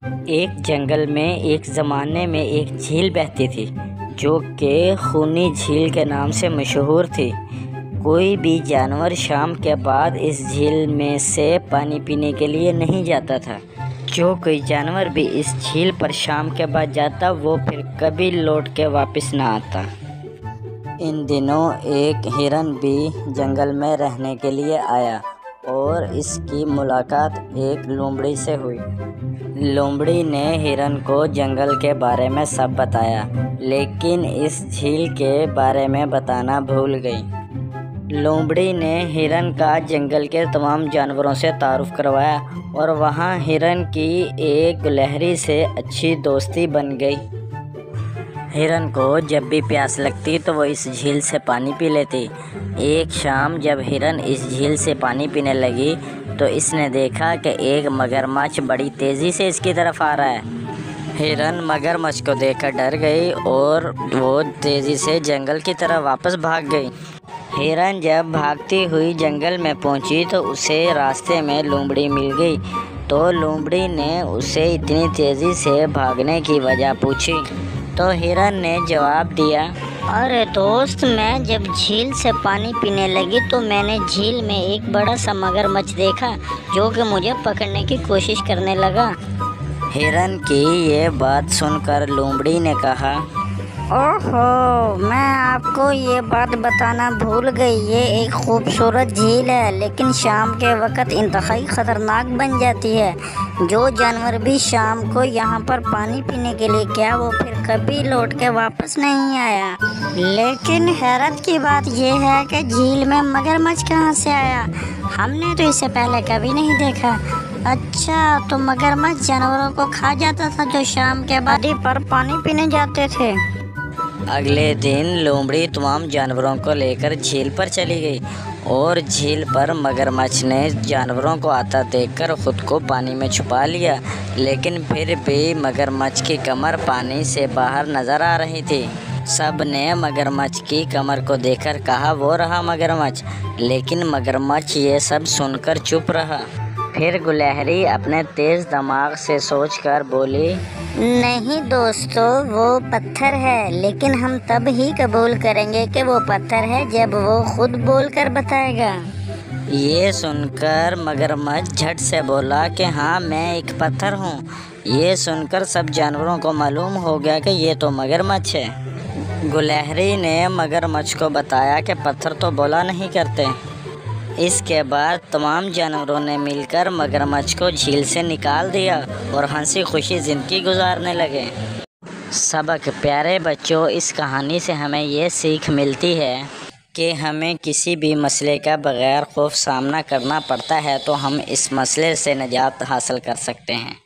एक जंगल में एक ज़माने में एक झील बहती थी जो कि खूनी झील के नाम से मशहूर थी। कोई भी जानवर शाम के बाद इस झील में से पानी पीने के लिए नहीं जाता था। जो कोई जानवर भी इस झील पर शाम के बाद जाता वो फिर कभी लौट के वापस ना आता। इन दिनों एक हिरन भी जंगल में रहने के लिए आया और इसकी मुलाकात एक लोमड़ी से हुई। लोमड़ी ने हिरन को जंगल के बारे में सब बताया, लेकिन इस झील के बारे में बताना भूल गई। लोमड़ी ने हिरन का जंगल के तमाम जानवरों से तारुफ करवाया और वहाँ हिरन की एक गिलहरी से अच्छी दोस्ती बन गई। हिरन को जब भी प्यास लगती तो वो इस झील से पानी पी लेती। एक शाम जब हिरन इस झील से पानी पीने लगी तो इसने देखा कि एक मगरमच्छ बड़ी तेज़ी से इसकी तरफ आ रहा है। हिरन मगरमच्छ को देखकर डर गई और वो तेज़ी से जंगल की तरफ वापस भाग गई। हिरन जब भागती हुई जंगल में पहुंची तो उसे रास्ते में लोमड़ी मिल गई। तो लोमड़ी ने उसे इतनी तेज़ी से भागने की वजह पूछी तो हिरन ने जवाब दिया, अरे दोस्त, मैं जब झील से पानी पीने लगी तो मैंने झील में एक बड़ा सा मगरमच्छ देखा जो कि मुझे पकड़ने की कोशिश करने लगा। हिरन की ये बात सुनकर लोमड़ी ने कहा, ओहो, मैं आपको ये बात बताना भूल गई। ये एक खूबसूरत झील है, लेकिन शाम के वक़्त इंतहाई ख़तरनाक बन जाती है। जो जानवर भी शाम को यहाँ पर पानी पीने के लिए गया वो फिर कभी लौट के वापस नहीं आया। लेकिन हैरत की बात यह है कि झील में मगरमच्छ कहाँ से आया? हमने तो इसे पहले कभी नहीं देखा। अच्छा, तो मगरमच्छ जानवरों को खा जाता था जो शाम के बाद पर पानी पीने जाते थे। अगले दिन लोमड़ी तमाम जानवरों को लेकर झील पर चली गई और झील पर मगरमच्छ ने जानवरों को आता देखकर खुद को पानी में छुपा लिया, लेकिन फिर भी मगरमच्छ की कमर पानी से बाहर नज़र आ रही थी। सब ने मगरमच्छ की कमर को देखकर कहा वो रहा मगरमच्छ, लेकिन मगरमच्छ ये सब सुनकर चुप रहा। फिर गिलहरी अपने तेज़ दिमाग से सोचकर बोली, नहीं दोस्तों, वो पत्थर है, लेकिन हम तब ही कबूल करेंगे कि वो पत्थर है जब वो खुद बोलकर बताएगा। ये सुनकर मगरमच्छ झट से बोला कि हाँ, मैं एक पत्थर हूँ। ये सुनकर सब जानवरों को मालूम हो गया कि ये तो मगरमच्छ है। गिलहरी ने मगरमच्छ को बताया कि पत्थर तो बोला नहीं करते। इसके बाद तमाम जानवरों ने मिलकर मगरमच्छ को झील से निकाल दिया और हंसी खुशी ज़िंदगी गुजारने लगे। सबक प्यारे बच्चों, इस कहानी से हमें ये सीख मिलती है कि हमें किसी भी मसले का बग़ैर खौफ सामना करना पड़ता है तो हम इस मसले से निजात हासिल कर सकते हैं।